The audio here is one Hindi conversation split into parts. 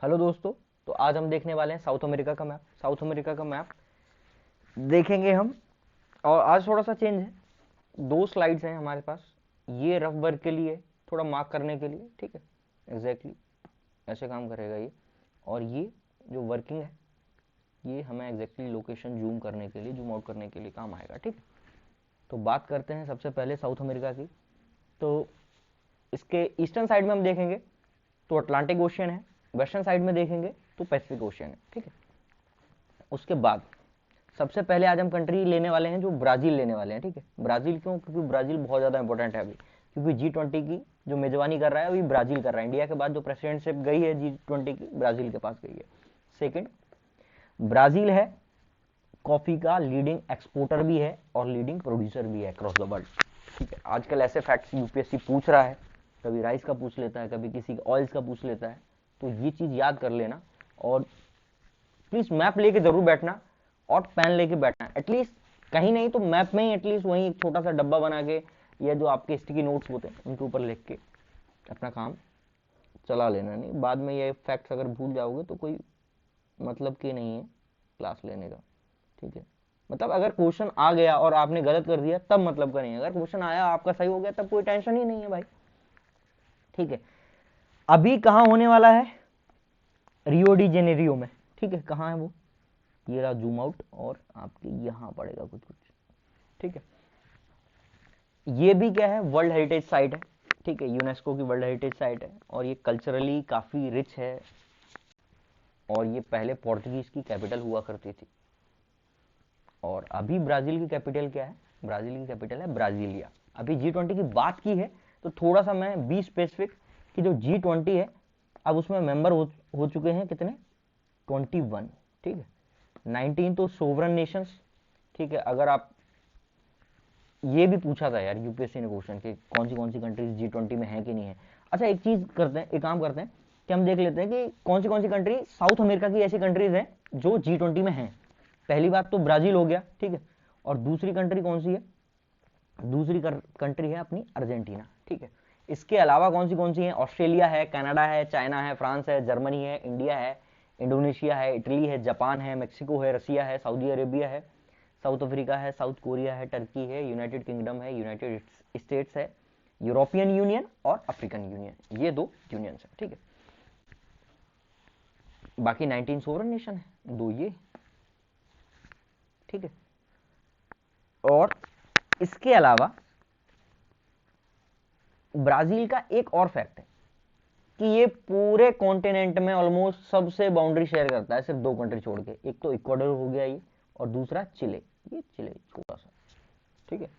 हेलो दोस्तों। तो आज हम देखने वाले हैं साउथ अमेरिका का मैप। साउथ अमेरिका का मैप देखेंगे हम। और आज थोड़ा सा चेंज है, दो स्लाइड्स हैं हमारे पास। ये रफ वर्क के लिए, थोड़ा मार्क करने के लिए, ठीक है। एग्जैक्टली ऐसे काम करेगा ये। और ये जो वर्किंग है ये हमें एग्जैक्टली लोकेशन जूम करने के लिए, जूम आउट करने के लिए काम आएगा, ठीक है। तो बात करते हैं सबसे पहले साउथ अमेरिका की। तो इसके ईस्टर्न साइड में हम देखेंगे तो अटलांटिक ओशियन है, वेस्टर्न साइड में देखेंगे तो पैसिफिक ओशियन है, ठीक है। उसके बाद सबसे पहले आज हम कंट्री लेने वाले हैं जो ब्राजील लेने वाले हैं, ठीक है। ब्राजील क्यों? क्योंकि ब्राजील बहुत ज़्यादा इंपॉर्टेंट है अभी, क्योंकि G20 की जो मेजबानी कर रहा है अभी ब्राजील कर रहा है। इंडिया के बाद जो प्रेसिडेंटशिप गई है G20 की, ब्राजील के पास गई है। सेकंड, ब्राजील है कॉफ़ी का लीडिंग एक्सपोर्टर भी है और लीडिंग प्रोड्यूसर भी है अक्रॉस द वर्ल्ड, ठीक है। आजकल ऐसे फैक्ट्स यूपीएससी पूछ रहा है, कभी राइस का पूछ लेता है, कभी किसी ऑयल्स का पूछ लेता है। तो ये चीज़ याद कर लेना। और प्लीज़ मैप लेके ज़रूर बैठना और पेन लेके बैठना, एटलीस्ट कहीं नहीं तो मैप में ही एटलीस्ट वहीं एक छोटा सा डब्बा बना के, या जो आपके स्टिकी नोट्स होते हैं उनके ऊपर लिख के अपना काम चला लेना। नहीं बाद में ये फैक्ट्स अगर भूल जाओगे तो कोई मतलब की नहीं है क्लास लेने का, ठीक है। मतलब अगर क्वेश्चन आ गया और आपने गलत कर दिया तब मतलब का नहीं है, अगर क्वेश्चन आया आपका सही हो गया तब कोई टेंशन ही नहीं है भाई, ठीक है। अभी कहाँ होने वाला है? रियो डी जेनेरियो में, ठीक है। कहाँ है वो? ये रहा जूम आउट और आपके यहाँ पड़ेगा कुछ कुछ, ठीक है। ये भी क्या है? वर्ल्ड हेरिटेज साइट है, ठीक है। यूनेस्को की वर्ल्ड हेरिटेज साइट है और ये कल्चरली काफ़ी रिच है। और ये पहले पोर्तुगीज की कैपिटल हुआ करती थी। और अभी ब्राज़ील की कैपिटल क्या है? ब्राज़ील की कैपिटल है ब्राज़ीलिया। अभी G20 की बात की है तो थोड़ा सा मैं बी स्पेसिफिक कि जो G20 है अब उसमें मेंबर हो चुके हैं कितने? 21, ठीक है। 19 तो सोवरन नेशंस, ठीक है। अगर आप, ये भी पूछा था यार यूपीएससी ने क्वेश्चन कि कौन सी कंट्रीज G20 में है कि नहीं है। अच्छा एक चीज करते हैं, एक काम करते हैं कि हम देख लेते हैं कि कौन सी कंट्री साउथ अमेरिका की ऐसी कंट्रीज हैं जो G20 में हैं। पहली बात तो ब्राजील हो गया, ठीक है। और दूसरी कंट्री कौन सी है? दूसरी कंट्री है अपनी अर्जेंटीना, ठीक है। इसके अलावा कौन सी है? ऑस्ट्रेलिया है, कनाडा है, चाइना है, फ्रांस है, जर्मनी है, इंडिया है, इंडोनेशिया है, इटली है, जापान है, मेक्सिको है, रसिया है, सऊदी अरेबिया है, साउथ अफ्रीका है, साउथ कोरिया है, टर्की है, यूनाइटेड किंगडम है, यूनाइटेड स्टेट्स है, यूरोपियन यूनियन और अफ्रीकन यूनियन। ये दो यूनियंस है, ठीक है। बाकी 19 सोवरन नेशन है, दो ये, ठीक है। और इसके अलावा ब्राजील का एक और फैक्ट है कि ये पूरे कॉन्टिनेंट में ऑलमोस्ट सबसे बाउंड्री शेयर करता है, सिर्फ दो कंट्री छोड़ के। एक तो इक्वाडोर हो गया ये, और दूसरा चिले। ये चिले छोटा सा, ठीक है।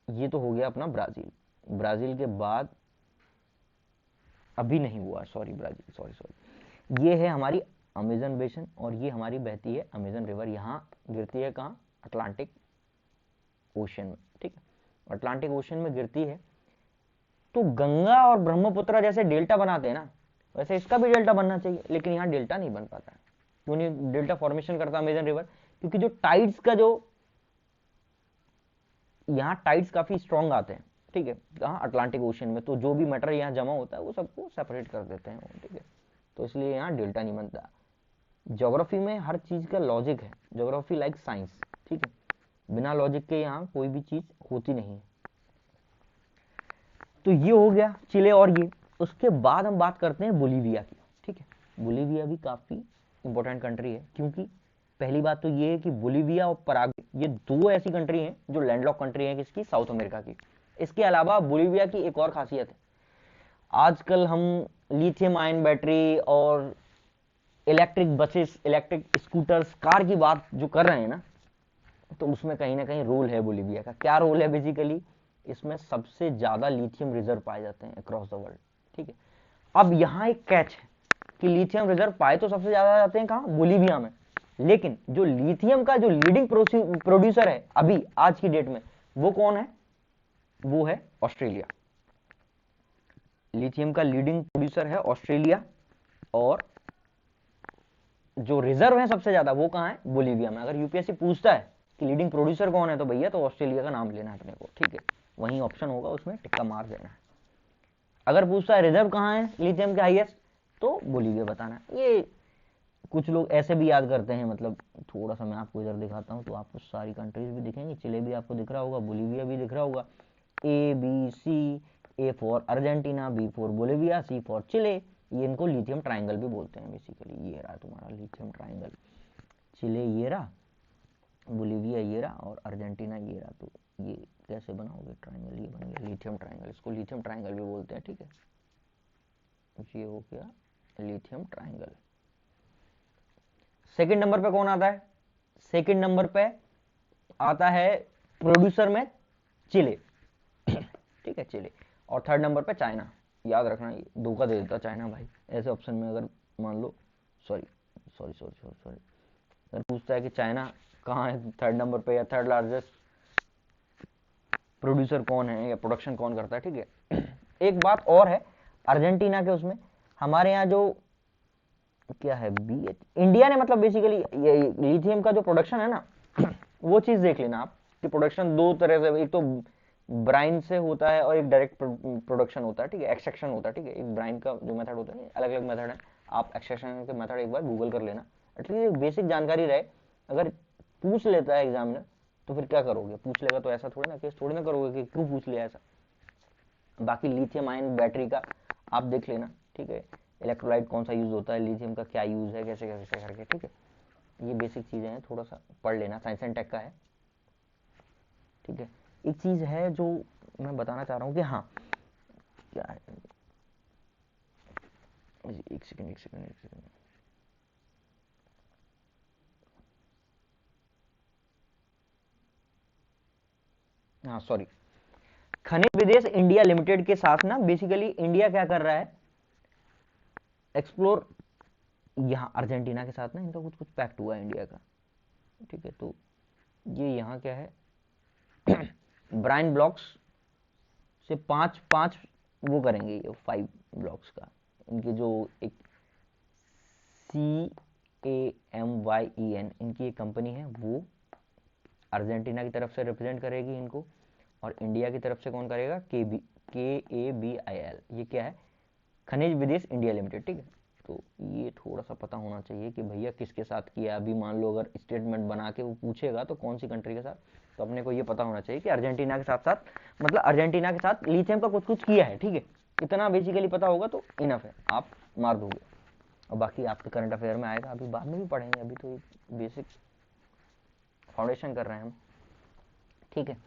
ये तो हो गया अपना ब्राजील। ब्राजील के बाद अभी नहीं हुआ, सॉरी ब्राजील, सॉरी। ये है हमारी अमेजन बेसन और ये हमारी बहती है अमेजन रिवर। यहाँ गिरती है कहाँ? अटलांटिक ओशन में, ठीक है। अटलांटिक ओशन में गिरती है। तो गंगा और ब्रह्मपुत्र जैसे डेल्टा बनाते हैं ना, वैसे इसका भी डेल्टा बनना चाहिए, लेकिन यहाँ डेल्टा नहीं बन पाता है। क्यों नहीं डेल्टा फॉर्मेशन करता अमेजन रिवर? क्योंकि जो टाइड्स का जो यहाँ टाइड्स काफी स्ट्रांग आते हैं, ठीक है, कहाँ? अटलांटिक ओशन में। तो जो भी मैटर यहाँ जमा होता है वो सबको सेपरेट कर देते हैं, ठीक है। तो इसलिए यहाँ डेल्टा नहीं बनता। ज्योग्राफी में हर चीज का लॉजिक है, ज्योग्राफी लाइक साइंस, ठीक है। बिना लॉजिक के यहाँ कोई भी चीज होती नहीं। तो ये हो गया चिले और ये। उसके बाद हम बात करते हैं बोलीविया की, ठीक है। बोलीविया भी काफी इंपॉर्टेंट कंट्री है, क्योंकि पहली बात तो ये है कि बोलीविया और पराग्वे ये दो ऐसी कंट्री हैं जो लैंडलॉक कंट्री है किसकी? साउथ अमेरिका की। इसके अलावा बोलीविया की एक और खासियत है, आजकल हम लिथियम आयन बैटरी और electric buses, electric scooters, car की बात जो कर रहे हैं ना, तो उसमें कहीं ना कहीं रोल है बोलीविया का। क्या रोल है? बेसिकली इसमें सबसे ज्यादा लिथियम रिजर्व पाए जाते हैं अक्रॉस द वर्ल्ड, ठीक है। अब यहाँ एक कैच है कि लिथियम रिजर्व पाए तो सबसे ज्यादा जाते हैं कहाँ? बोलीविया में। लेकिन जो लिथियम का जो लीडिंग प्रोड्यूसर है अभी आज की डेट में, वो कौन है? वो है ऑस्ट्रेलिया। लिथियम का लीडिंग प्रोड्यूसर है ऑस्ट्रेलिया। और जो रिजर्व है सबसे ज्यादा वो कहाँ है? बोलीविया में। अगर यूपीएससी पूछता है कि लीडिंग प्रोड्यूसर कौन है, तो भैया तो ऑस्ट्रेलिया का नाम लेना है अपने को, ठीक है। वही ऑप्शन होगा, उसमें टिक्का मार देना है। अगर पूछता है रिजर्व कहाँ है लिथियम के हाईएस्ट, तो बोलीविया बताना। ये कुछ लोग ऐसे भी याद करते हैं, मतलब थोड़ा सा मैं आपको इधर दिखाता हूँ तो आपको सारी कंट्रीज भी दिखेंगी। चिले भी आपको दिख रहा होगा, बोलीविया भी दिख रहा होगा। A B C, A for Argentina, B for Bolivia, C for Chile. ये इनको लिथियम ट्राइंगल भी बोलते हैं बेसिकली। ये रहा तुम्हारा लिथियम ट्राइंगल। चिले ये रहा, बोलीविया ये रहा, और अर्जेंटीना ये रहा। तो ये कैसे बनाओगे ट्राइंगल? ये बन गया लिथियम ट्राइंगल। इसको लिथियम ट्राइंगल भी बोलते हैं, ठीक है। ये हो गया लिथियम ट्राइंगल। सेकंड नंबर पे कौन आता है? सेकंड नंबर पे आता है प्रोड्यूसर में चिले, ठीक है, चिले। और थर्ड नंबर पे चाइना। याद रखना, ये धोखा दे देता चाइना भाई ऐसे ऑप्शन में। अगर मान लो, sorry sorry sorry sorry sorry, अगर पूछता है कि चाइना कहाँ है थर्ड नंबर पे, या थर्ड लार्जेस्ट प्रोड्यूसर कौन है, या प्रोडक्शन कौन करता है, ठीक है। एक बात और है अर्जेंटीना के उसमें, हमारे यहाँ जो क्या है BH, इंडिया ने मतलब बेसिकली ये लिथियम का जो प्रोडक्शन है ना वो चीज देख लेना आप कि प्रोडक्शन दो तरह से, एक तो ब्राइन से होता है और एक डायरेक्ट प्रोडक्शन होता है, ठीक है, एक्सट्रैक्शन होता है, ठीक है। एक ब्राइन का जो मेथड होता है, अलग अलग मेथड है। आप एक्सट्रैक्शन के मेथड एक बार गूगल कर लेना, एटलीस्ट बेसिक जानकारी रहे। अगर पूछ लेता है एग्जामिनर तो फिर क्या करोगे? पूछ लेगा तो ऐसा थोड़ी ना केस थोड़ी ना करोगे कि क्यों पूछ लिया ऐसा। बाकी लिथियम आयन बैटरी का आप देख लेना, ठीक है। इलेक्ट्रोलाइट कौन सा यूज होता है, लिथियम का क्या यूज है, कैसे कैसे करके, ठीक है। ये बेसिक चीजें हैं, थोड़ा सा पढ़ लेना, साइंस एंड टेक का है, ठीक है। एक चीज है जो मैं बताना चाह रहा हूँ कि हाँ, क्या है, एक सेकंड एक सेकंड एक सेकंड। हाँ सॉरी, खनिज विदेश इंडिया लिमिटेड के साथ ना बेसिकली इंडिया क्या कर रहा है, एक्सप्लोर। यहाँ अर्जेंटीना के साथ ना इनका कुछ कुछ पैक्ट हुआ है इंडिया का, ठीक है। तो ये यहाँ क्या है ब्राइन ब्लॉक्स से पांच पांच वो करेंगे, ये 5 ब्लॉक्स का। इनके जो एक CAMYEN इनकी एक कंपनी है, वो अर्जेंटीना की तरफ से रिप्रेजेंट करेगी इनको, और इंडिया की तरफ से कौन करेगा? KABIL। ये क्या है? खनिज विदेश इंडिया लिमिटेड, ठीक है। तो ये थोड़ा सा पता होना चाहिए कि भैया किसके साथ किया। अभी मान लो अगर स्टेटमेंट बना के वो पूछेगा तो कौन सी कंट्री के साथ, तो अपने को ये पता होना चाहिए कि अर्जेंटीना के साथ साथ, मतलब अर्जेंटीना के साथ लिथियम का कुछ कुछ किया है, ठीक है। इतना बेसिकली पता होगा तो इनफ है, आप मार दोगे। और बाकी आपके करंट अफेयर में आएगा, अभी बाद में भी पढ़ेंगे, अभी तो बेसिक फाउंडेशन कर रहे हैं हम, ठीक है।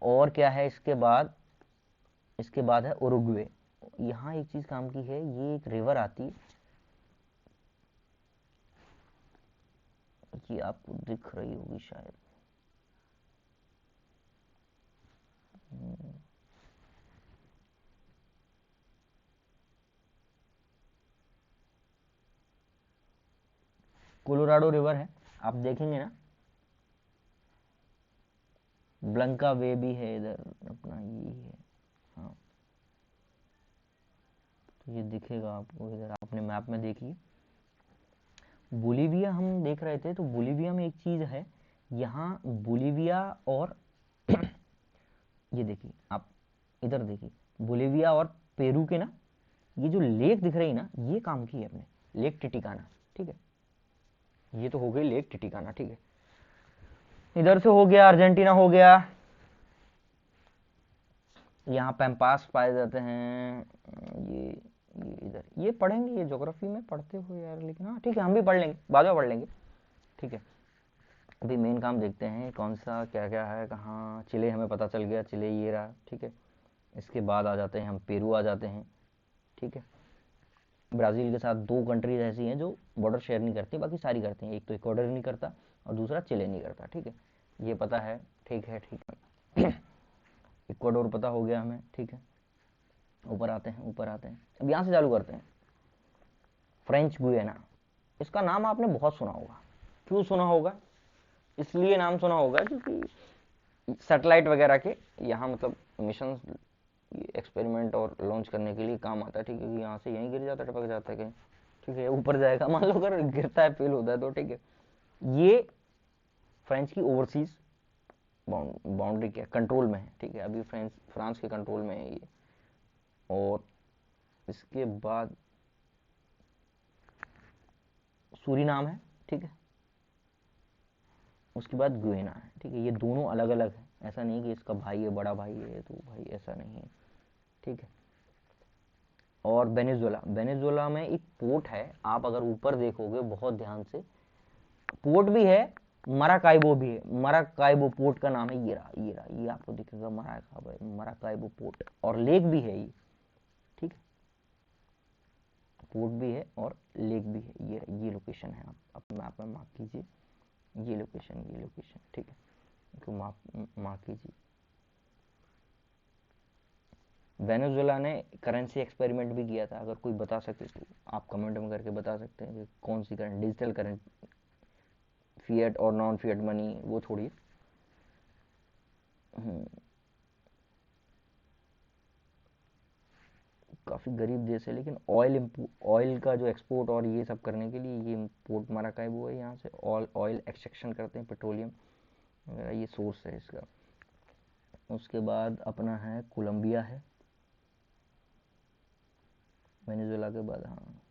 और क्या है इसके बाद? इसके बाद है उरुग्वे। यहाँ एक चीज काम की है, ये एक रिवर आती है, ये आपको दिख रही होगी शायद। कोलोराडो रिवर है, आप देखेंगे ना। ब्लंका वे भी है इधर अपना, ये है, हाँ। तो ये दिखेगा आपको इधर, आपने मैप में देखिए। बोलीविया हम देख रहे थे, तो बोलीविया में एक चीज है, यहाँ बोलीविया और ये देखिए आप, इधर देखिए, बोलीविया और पेरू के ना, ये जो लेक दिख रही ना, ये काम की है अपने, लेक टिटिकाना, ठीक है। ये तो हो गई लेक टिटिकाना, ठीक है। इधर से हो गया अर्जेंटीना, हो गया। यहाँ पैम्पास पाए जाते हैं, ये इधर, ये पढ़ेंगे, ये ज्योग्राफी में पढ़ते हो यार, लेकिन हाँ ठीक है, हम भी पढ़ लेंगे, बाद में पढ़ लेंगे, ठीक है। अभी मेन काम देखते हैं कौन सा क्या क्या है, कहाँ। चिले हमें पता चल गया, चिले ये रहा, ठीक है। इसके बाद आ जाते हैं हम, पेरू आ जाते हैं, ठीक है। ब्राज़ील के साथ 2 कंट्रीज ऐसी हैं जो बॉर्डर शेयर नहीं करती, बाकी सारी करती हैं। एक तो इक्वाडोर नहीं करता और दूसरा चिले नहीं करता, ठीक है। ये पता है, ठीक है ठीक है। इक्वाडोर पता हो गया हमें, ठीक है। ऊपर आते हैं, ऊपर आते हैं, अब यहाँ से चालू करते हैं। फ्रेंच गुयाना, इसका नाम आपने बहुत सुना होगा। क्यों सुना होगा? इसलिए नाम सुना होगा क्योंकि सैटेलाइट वगैरह के यहाँ मतलब मिशन एक्सपेरिमेंट और लॉन्च करने के लिए काम आता है, ठीक है। कि यहाँ से यहीं गिर जाता है, टपक जाता है कहीं, ठीक है, ऊपर जाएगा मान लो, अगर गिरता है, फेल होता है तो, ठीक है। ये फ्रेंच की ओवरसीज बाउंड्री के कंट्रोल में है, ठीक है। अभी फ्रांस के कंट्रोल में है ये। और इसके बाद सूरीनाम है, ठीक है, उसके बाद गुयाना है, ठीक है। ये दोनों अलग अलग है, ऐसा नहीं कि इसका भाई है, बड़ा भाई है तो भाई, ऐसा नहीं है, ठीक है। और वेनेजुएला में एक पोर्ट है, आप अगर ऊपर देखोगे बहुत ध्यान से, पोर्ट भी है, मराकाइबो भी है। मराकाइबो पोर्ट का नाम है, ये आपको दिखेगा मराकाइबो पोर्ट, और लेक भी है ये, ठीक है, पोर्ट भी है और लेक भी है। ये लोकेशन है, आप मैप में मार्क कीजिए, ये लोकेशन, ठीक है, तो मार्क कीजिए। वेनेजुएला ने करेंसी एक्सपेरिमेंट भी किया था, अगर कोई बता सके तो आप कमेंट में करके बता सकते हैं कि कौन सी करेंट, डिजिटल करेंट, फिएट और नॉन फिएट मनी, वो छोड़िए। काफ़ी गरीब देश है, लेकिन ऑयल का जो एक्सपोर्ट और ये सब करने के लिए ये पोर्ट माराकाइबो है, यहाँ से ऑयल एक्सट्रैक्शन करते हैं, पेट्रोलियम वगैरह, ये सोर्स है इसका। उसके बाद अपना है कोलंबिया है, वेनेजुएला के बाद, हाँ,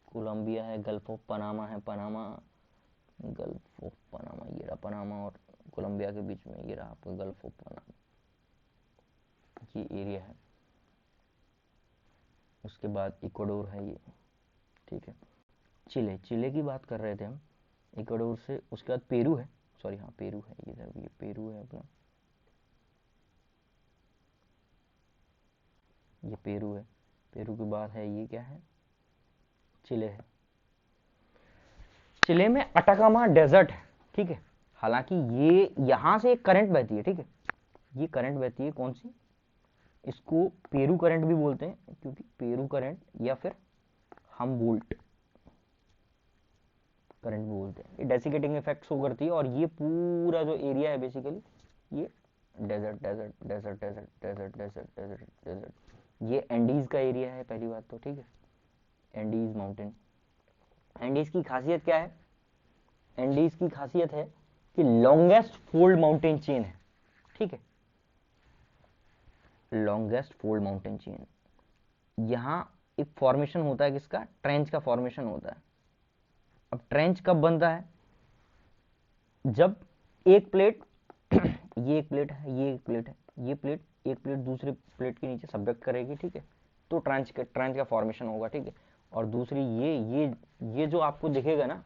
कोलंबिया है, गल्फ ऑफ पनामा है, गल्फ ऑफ पनामा, ये रहा पनामा और कोलंबिया के बीच में, ये रहा आपका गल्फ ऑफ पनामा, ये एरिया है। उसके बाद इक्वाडोर है ये, ठीक है। चिले की बात कर रहे थे हम, इक्वाडोर से। उसके बाद पेरू है, सॉरी हाँ पेरू है, ये पेरू है अपना, ये पेरू है। पेरू के बाद है ये क्या है, चिले है। चिले में अटाकामा डेजर्ट है, ठीक है। हालांकि ये यहाँ से एक करंट बहती है, ठीक है, ये करंट बहती है, कौन सी, इसको पेरू करंट भी बोलते हैं, क्योंकि पेरू करंट या फिर हमबोल्ट करंट भी बोलते हैं। ये डेसिकेटिंग इफेक्ट शो करती है, और ये पूरा जो एरिया है बेसिकली ये desert desert desert desert desert desert desert desert, ये एंडीज का एरिया है, पहली बात तो, ठीक है, एंडीज माउंटेन। एंडीज की खासियत क्या है, एंडीज की खासियत है कि लॉन्गेस्ट फोल्ड माउंटेन चेन है, ठीक है, लॉन्गेस्ट फोल्ड माउंटेन चेन। यहां एक फॉर्मेशन होता है किसका, ट्रेंच का फॉर्मेशन होता है। अब ट्रेंच कब बनता है, जब एक प्लेट ये एक प्लेट है, ये एक प्लेट है, ये प्लेट एक प्लेट दूसरे प्लेट के नीचे सब्जेक्ट करेगी, ठीक है, तो ट्रेंच का फॉर्मेशन होगा, ठीक है। और दूसरी ये जो आपको दिखेगा ना,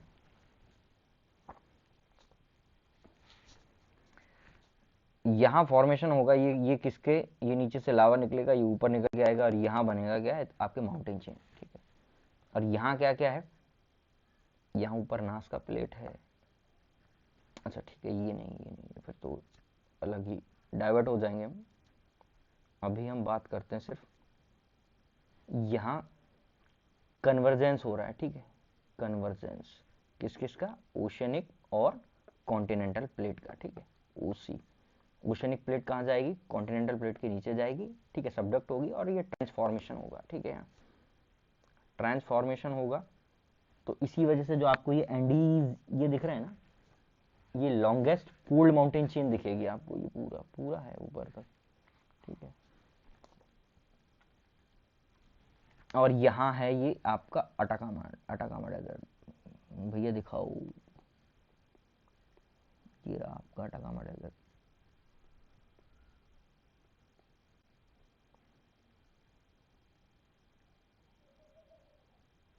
यहाँ फॉर्मेशन होगा, ये किसके, ये नीचे से लावा निकलेगा, ये ऊपर निकल के आएगा, और यहाँ बनेगा क्या है, आपके माउंटेन चेन, ठीक है। और यहाँ क्या क्या है, यहाँ ऊपर नास का प्लेट है, अच्छा ठीक है, ये नहीं, फिर तो अलग ही डाइवर्ट हो जाएंगे हम। अभी हम बात करते हैं सिर्फ यहाँ कन्वर्जेंस हो रहा है, ठीक है, कन्वर्जेंस किस किस का, ओशियनिक और कॉन्टिनेंटल प्लेट का, ठीक है, ओसी। ओशियनिक प्लेट कहाँ जाएगी, कॉन्टिनेंटल प्लेट के नीचे जाएगी, ठीक है, सबडक्ट होगी, और ये ट्रांसफॉर्मेशन होगा, ठीक है, यहाँ ट्रांसफॉर्मेशन होगा। तो इसी वजह से जो आपको ये एंडीज ये दिख रहे हैं ना, ये लॉन्गेस्ट फोल्ड माउंटेन चेन दिखेगी आपको, ये पूरा पूरा है ऊपर तक, ठीक है। और यहाँ है ये आपका अटाकामा डेजर्ट, भैया दिखाओ, ये रहा आपका अटाकामा डेजर्ट,